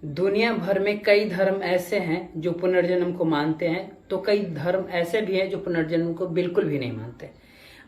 दुनिया भर में कई धर्म ऐसे हैं जो पुनर्जन्म को मानते हैं, तो कई धर्म ऐसे भी हैं जो पुनर्जन्म को बिल्कुल भी नहीं मानते।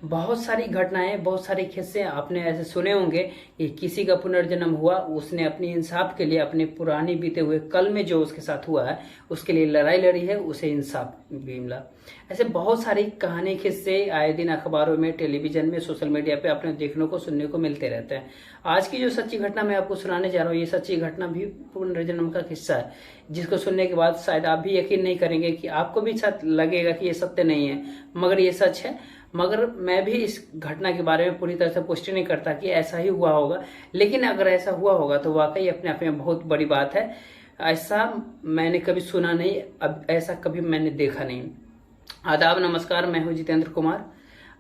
बहुत सारी घटनाएं, बहुत सारे किस्से आपने ऐसे सुने होंगे कि किसी का पुनर्जन्म हुआ, उसने अपनी इंसाफ के लिए अपने पुरानी बीते हुए कल में जो उसके साथ हुआ है उसके लिए लड़ाई लड़ी है, उसे इंसाफ भी मिला। ऐसे बहुत सारी कहानी, किस्से आए दिन अखबारों में, टेलीविजन में, सोशल मीडिया पे आपने देखने को सुनने को मिलते रहते हैं। आज की जो सच्ची घटना मैं आपको सुनाने जा रहा हूँ, ये सच्ची घटना भी पुनर्जन्म का किस्सा है, जिसको सुनने के बाद शायद आप भी यकीन नहीं करेंगे, कि आपको भी शायद लगेगा कि ये सत्य नहीं है, मगर ये सच है। मगर मैं भी इस घटना के बारे में पूरी तरह से पुष्टि नहीं करता कि ऐसा ही हुआ होगा, लेकिन अगर ऐसा हुआ होगा तो वाकई अपने आप में बहुत बड़ी बात है। ऐसा मैंने कभी सुना नहीं, अब ऐसा कभी मैंने देखा नहीं। आदाब, नमस्कार, मैं हूं जितेंद्र कुमार।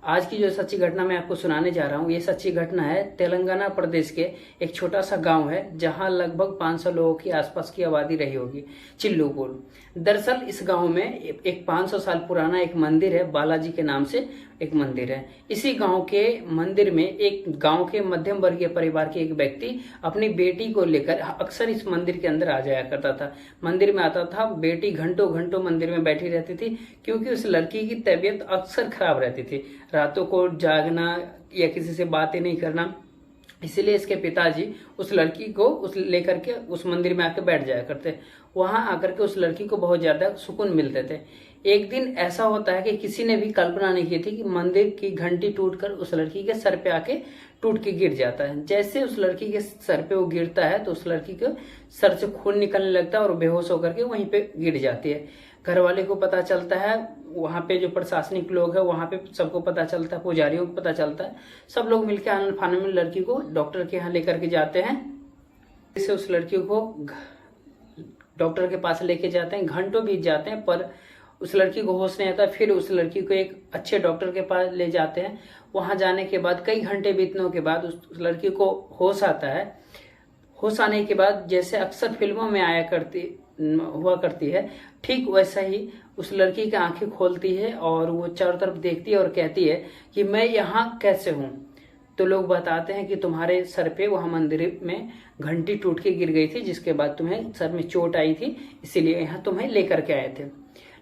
आज की जो सच्ची घटना मैं आपको सुनाने जा रहा हूं, ये सच्ची घटना है तेलंगाना प्रदेश के एक छोटा सा गांव है, जहां लगभग 500 लोगों की आसपास की आबादी रही होगी, चिल्लूपुर। दरअसल इस गांव में एक 500 साल पुराना एक मंदिर है, बालाजी के नाम से एक मंदिर है। इसी गांव के मंदिर में एक गांव के मध्यम वर्गीय परिवार के एक व्यक्ति अपनी बेटी को लेकर अक्सर इस मंदिर के अंदर आ जाया करता था। मंदिर में आता था, बेटी घंटों घंटों मंदिर में बैठी रहती थी, क्योंकि उस लड़की की तबीयत अक्सर खराब रहती थी, रातों को जागना या किसी से बातें नहीं करना। इसीलिए इसके पिताजी उस लड़की को उस लेकर के उस मंदिर में आकर बैठ जाया करते। वहां आकर के उस लड़की को बहुत ज्यादा सुकून मिलते थे। एक दिन ऐसा होता है कि किसी ने भी कल्पना नहीं की थी कि मंदिर की घंटी टूटकर उस लड़की के सर पे आके टूट के गिर जाता है। जैसे उस लड़की के सर पे वो गिरता है तो उस लड़की के सर से खून निकलने लगता है और बेहोश होकर के वहीं पे गिर जाती है। घर वाले को पता चलता है, वहां पे जो प्रशासनिक लोग है वहां पे सबको पता चलता है, पुजारियों को पता चलता है। सब लोग मिलकर आनंद फानन में लड़की को डॉक्टर के यहाँ लेकर के जाते हैं। इसे उस लड़की को डॉक्टर के पास लेके जाते हैं, घंटों बीत जाते हैं, पर उस लड़की को होश नहीं आता। फिर उस लड़की को एक अच्छे डॉक्टर के पास ले जाते हैं। वहां जाने के बाद कई घंटे बीतने के बाद उस लड़की को होश आता है। होश आने के बाद जैसे अक्सर फिल्मों में हुआ करती है, ठीक वैसा ही उस लड़की की आंखें खोलती है और वो चारों तरफ देखती है और कहती है कि मैं यहाँ कैसे हूँ। तो लोग बताते हैं कि तुम्हारे सर पे वहां मंदिर में घंटी टूट के गिर गई थी, जिसके बाद तुम्हें सर में चोट आई थी, इसीलिए यहाँ तुम्हें लेकर के आए थे।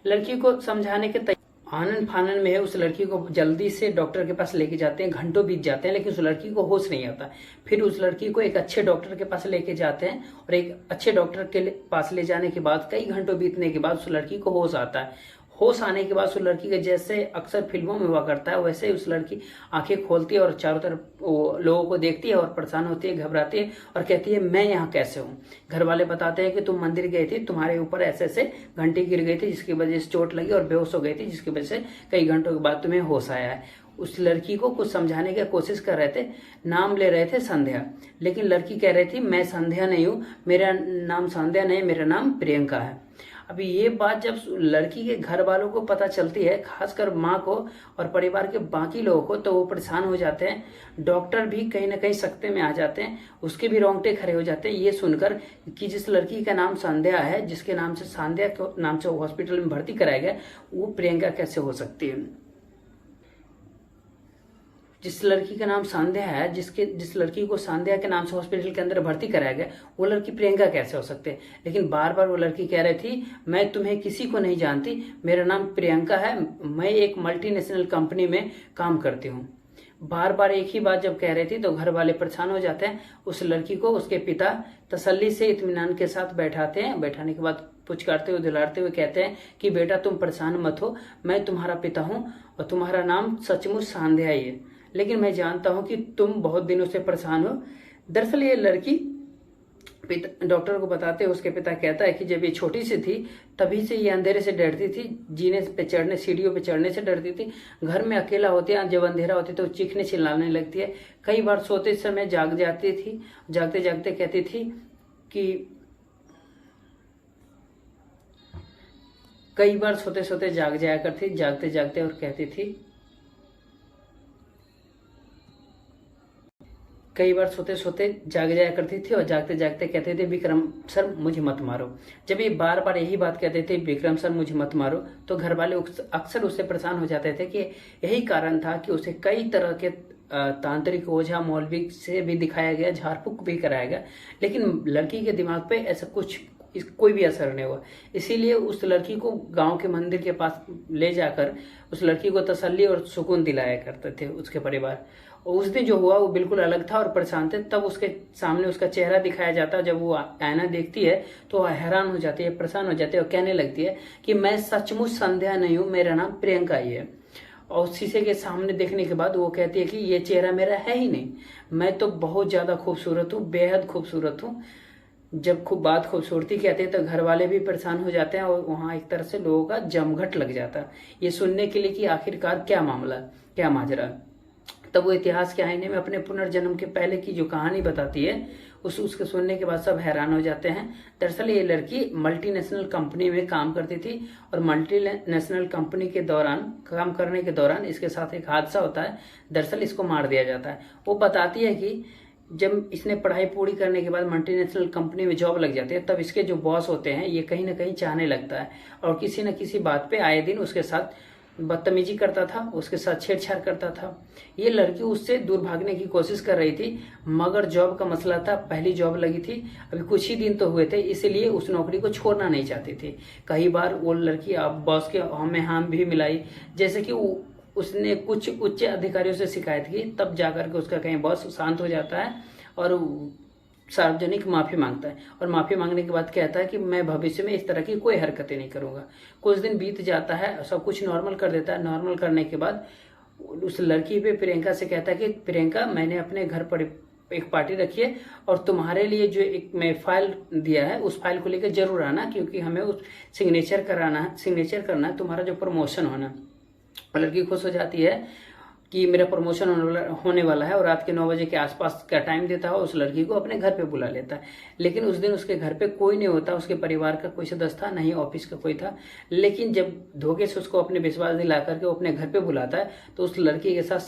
लड़की को समझाने के आनंद फानन में है, उस लड़की को जल्दी से डॉक्टर के पास लेके जाते हैं। घंटों बीत जाते हैं, लेकिन उस लड़की को होश नहीं आता। फिर उस लड़की को एक अच्छे डॉक्टर के पास लेके जाते हैं और एक अच्छे डॉक्टर के पास ले जाने के बाद कई घंटों बीतने के बाद उस लड़की को होश आता है। होश आने के बाद उस लड़की के जैसे अक्सर फिल्मों में हुआ करता है, वैसे उस लड़की आंखें खोलती है और चारों तरफ लोगों को देखती है और परेशान होती है, घबराती है और कहती है मैं यहाँ कैसे हूँ। घर वाले बताते हैं कि तुम मंदिर गई थी, तुम्हारे ऊपर ऐसे ऐसे घंटी गिर गई थी, जिसकी वजह से चोट लगी और बेहोश हो गई थी, जिसकी वजह से कई घंटों के बाद तुम्हें होश आया है। उस लड़की को कुछ समझाने की कोशिश कर रहे थे, नाम ले रहे थे संध्या, लेकिन लड़की कह रही थी मैं संध्या नहीं हूँ, मेरा नाम संध्या नहीं, मेरा नाम प्रियंका है। अभी ये बात जब लड़की के घर वालों को पता चलती है, खासकर माँ को और परिवार के बाकी लोगों को, तो वो परेशान हो जाते हैं। डॉक्टर भी कहीं ना कहीं सकते में आ जाते हैं, उसके भी रोंगटे खड़े हो जाते हैं ये सुनकर कि जिस लड़की का नाम संध्या है, जिसके नाम से संध्या के नाम से हॉस्पिटल में भर्ती कराया गया, वो प्रियंका कैसे हो सकती है। जिस लड़की का नाम संध्या है, जिस लड़की को संध्या के नाम से हॉस्पिटल के अंदर भर्ती कराया गया, वो लड़की प्रियंका कैसे हो सकते हैं। लेकिन बार बार वो लड़की कह रही थी मैं तुम्हें किसी को नहीं जानती, मेरा नाम प्रियंका है, मैं एक मल्टीनेशनल कंपनी में काम करती हूँ। बार बार एक ही बात जब कह रही थी तो घर वाले परेशान हो जाते हैं। उस लड़की को उसके पिता तसल्ली से इत्मीनान के साथ बैठाते हैं। बैठाने के बाद पुचकारते हुए दिलाते हुए कहते हैं कि बेटा तुम परेशान मत हो, मैं तुम्हारा पिता हूँ और तुम्हारा नाम सचमुच संध्या ही है, लेकिन मैं जानता हूं कि तुम बहुत दिनों से परेशान हो। दरअसल ये लड़की डॉक्टर को बताते हैं, उसके पिता कहता है कि जब ये छोटी सी थी तभी से ये अंधेरे से डरती थी, जीने पे चढ़ने, सीढ़ियों पे चढ़ने से डरती थी। घर में अकेला होती है, जब अंधेरा होती तो चीखने चिल्लाने लगती है। कई बार सोते समय जाग जाती थी, जागते जागते कहती थी कि कई बार सोते सोते जाग जाया करती, जागते जागते और कहती थी, कई बार सोते सोते जाग जाया करती थी और जागते जागते कहते थे विक्रम सर मुझे मत मारो। जब ये बार बार यही बात कहते थे विक्रम सर मुझे मत मारो, तो घर वाले अक्सर उससे परेशान हो जाते थे कि यही कारण था कि उसे कई तरह के तांत्रिक ओझा मौलवी से भी दिखाया गया, झाड़ फूक भी कराया गया, लेकिन लड़की के दिमाग पे ऐसा कुछ कोई भी असर नहीं हुआ। इसीलिए उस लड़की को गांव के मंदिर के पास ले जाकर उस लड़की को तसल्ली और सुकून दिलाया करते थे उसके परिवार। और उस दिन जो हुआ वो बिल्कुल अलग था और परेशान थे। तब उसके सामने उसका चेहरा दिखाया जाता, जब वो आईना देखती है तो वह हैरान हो जाती है, परेशान हो जाती है और कहने लगती है कि मैं सचमुच संध्या नहीं हूँ, मेरा नाम प्रियंका ही है। और शीशे के सामने देखने के बाद वो कहती है कि ये चेहरा मेरा है ही नहीं, मैं तो बहुत ज्यादा खूबसूरत हूँ, बेहद खूबसूरत हूँ। जब खूब बात खूबसूरती कहते हैं तो घर वाले भी परेशान हो जाते हैं और वहाँ एक तरह से लोगों का जमघट लग जाता है ये सुनने के लिए कि आखिरकार क्या मामला, क्या माजरा। तब वो इतिहास के आईने में अपने पुनर्जन्म के पहले की जो कहानी बताती है उसके सुनने के बाद सब हैरान हो जाते हैं। दरअसल ये लड़की मल्टीनेशनल कंपनी में काम करती थी और मल्टीनेशनल कंपनी के दौरान काम करने के दौरान इसके साथ एक हादसा होता है। दरअसल इसको मार दिया जाता है। वो बताती है कि जब इसने पढ़ाई पूरी करने के बाद मल्टीनेशनल कंपनी में जॉब लग जाती है तब इसके जो बॉस होते हैं ये कहीं ना कहीं चाहने लगता है और किसी न किसी बात पे आए दिन उसके साथ बदतमीजी करता था, उसके साथ छेड़छाड़ करता था। ये लड़की उससे दूर भागने की कोशिश कर रही थी, मगर जॉब का मसला था, पहली जॉब लगी थी, अभी कुछ ही दिन तो हुए थे, इसीलिए उस नौकरी को छोड़ना नहीं चाहती थी। कई बार वो लड़की अब बॉस के हमें हाम भी मिलाई, जैसे कि उसने कुछ उच्च अधिकारियों से शिकायत की, तब जाकर के उसका कहीं बॉस शांत हो जाता है और सार्वजनिक माफी मांगता है और माफी मांगने के बाद कहता है कि मैं भविष्य में इस तरह की कोई हरकतें नहीं करूंगा। कुछ दिन बीत जाता है, सब कुछ नॉर्मल कर देता है। नॉर्मल करने के बाद उस लड़की पे प्रियंका से कहता है कि प्रियंका, मैंने अपने घर पर एक पार्टी रखी है और तुम्हारे लिए जो एक मैं फाइल दिया है उस फाइल को लेकर जरूर आना, क्योंकि हमें उस सिग्नेचर करना है, तुम्हारा जो प्रमोशन होना। लड़की खुश हो जाती है कि मेरा प्रमोशन होने वाला है और रात के 9 बजे के आसपास का टाइम देता है, उस लड़की को अपने घर पे बुला लेता है। लेकिन उस दिन उसके घर पे कोई नहीं होता, उसके परिवार का कोई सदस्य था, नहीं ऑफिस का कोई था। लेकिन जब धोखे से उसको अपने विश्वास दिला करके वो अपने घर पे बुलाता है तो उस लड़की के साथ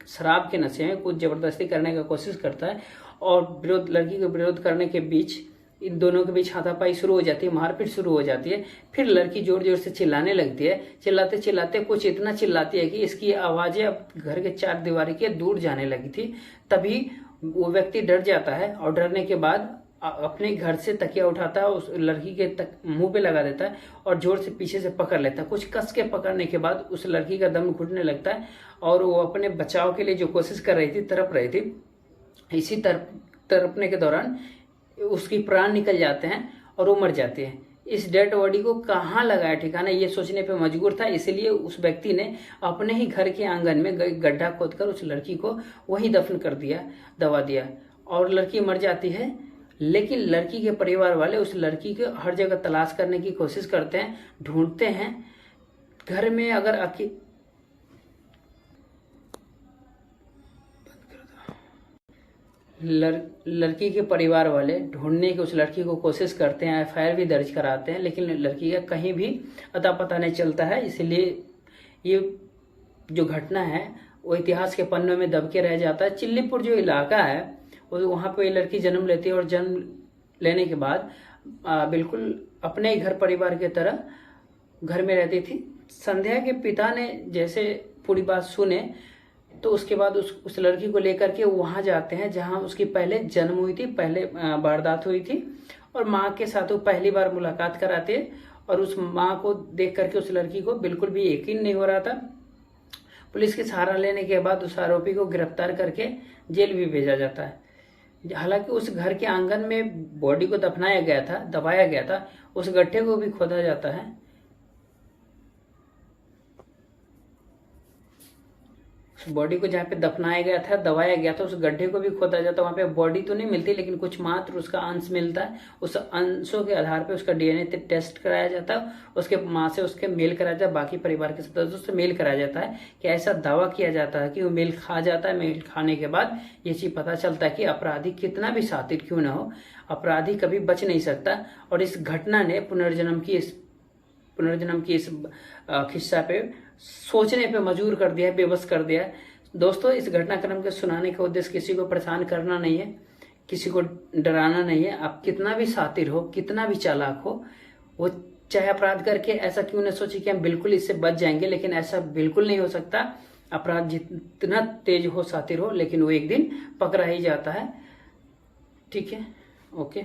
शराब के नशे में कुछ जबरदस्ती करने का कोशिश करता है और लड़की को विरोध करने के बीच इन दोनों के बीच हाथापाई शुरू हो जाती है, मारपीट शुरू हो जाती है। फिर लड़की जोर जोर से चिल्लाने लगती है, चिल्लाते चिल्लाते कुछ इतना चिल्लाती है कि इसकी आवाजें अब घर के 4 दीवारी के दूर जाने लगी थी। तभी वो व्यक्ति डर जाता है और डरने के बाद अपने घर से तकिया उठाता है, उस लड़की के मुंह पे लगा देता है और जोर से पीछे से पकड़ लेता है। कुछ कस के पकड़ने के बाद उस लड़की का दम घुटने लगता है और वो अपने बचाव के लिए जो कोशिश कर रही थी, तड़प रही थी। इसी तड़पने के दौरान उसकी प्राण निकल जाते हैं और वो मर जाती है। इस डेड बॉडी को कहाँ लगाया ठिकाना ये सोचने पे मजबूर था, इसलिए उस व्यक्ति ने अपने ही घर के आंगन में गड्ढा खोदकर उस लड़की को वहीं दफन कर दिया, दबा दिया और लड़की मर जाती है। लेकिन लड़की के परिवार वाले उस लड़की को हर जगह तलाश करने की कोशिश करते हैं, ढूंढते हैं। घर में अगर लड़की के परिवार वाले ढूंढने की उस लड़की को कोशिश करते हैं, एफआईआर भी दर्ज कराते हैं, लेकिन लड़की का कहीं भी अता पता नहीं चलता है। इसलिए ये जो घटना है वो इतिहास के पन्नों में दब के रह जाता है। चिल्लीपुर जो इलाका है वो वहाँ पे ये लड़की जन्म लेती है और जन्म लेने के बाद बिल्कुल अपने ही घर परिवार की तरह घर में रहती थी। संध्या के पिता ने जैसे पूरी बात सुने तो उसके बाद उस लड़की को लेकर के वहां जाते हैं जहां उसकी पहले जन्म हुई थी, पहले वारदात हुई थी, और माँ के साथ वो पहली बार मुलाकात कराते हैं। और उस माँ को देख करके उस लड़की को बिल्कुल भी यकीन नहीं हो रहा था। पुलिस के सहारा लेने के बाद उस आरोपी को गिरफ्तार करके जेल भी भेजा जाता है। हालांकि उस घर के आंगन में बॉडी को दफनाया गया था, दबाया गया था, उस गड्ढे को भी खोदा जाता है। उस बॉडी को जहाँ पे दफनाया गया था, दबाया गया था, उस गड्ढे को भी खोदा जाता है। वहाँ पे बॉडी तो नहीं मिलती, लेकिन कुछ मात्र उसका अंश मिलता है। उस अंशों के आधार पे उसका डीएनए टेस्ट कराया जाता है, उसके माँ से उसके मेल कराया जाता है, बाकी परिवार के सदस्यों से मेल कराया जाता है कि ऐसा दावा किया जाता है कि वो मेल खा जाता है। मेल खाने के बाद ये चीज पता चलता है कि अपराधी कितना भी शातिर क्यों ना हो, अपराधी कभी बच नहीं सकता। और इस घटना ने पुनर्जन्म की इस खिस्सा पे सोचने पे मजबूर कर दिया है, बेबस कर दिया है। दोस्तों, इस घटनाक्रम के सुनाने का उद्देश्य किसी को परेशान करना नहीं है, किसी को डराना नहीं है। आप कितना भी शातिर हो, कितना भी चालाक हो, वो चाहे अपराध करके ऐसा क्यों न सोचे कि हम बिल्कुल इससे बच जाएंगे, लेकिन ऐसा बिल्कुल नहीं हो सकता। अपराध जितना तेज हो, शातिर हो, लेकिन वो एक दिन पकड़ा ही जाता है। ठीक है, ओके।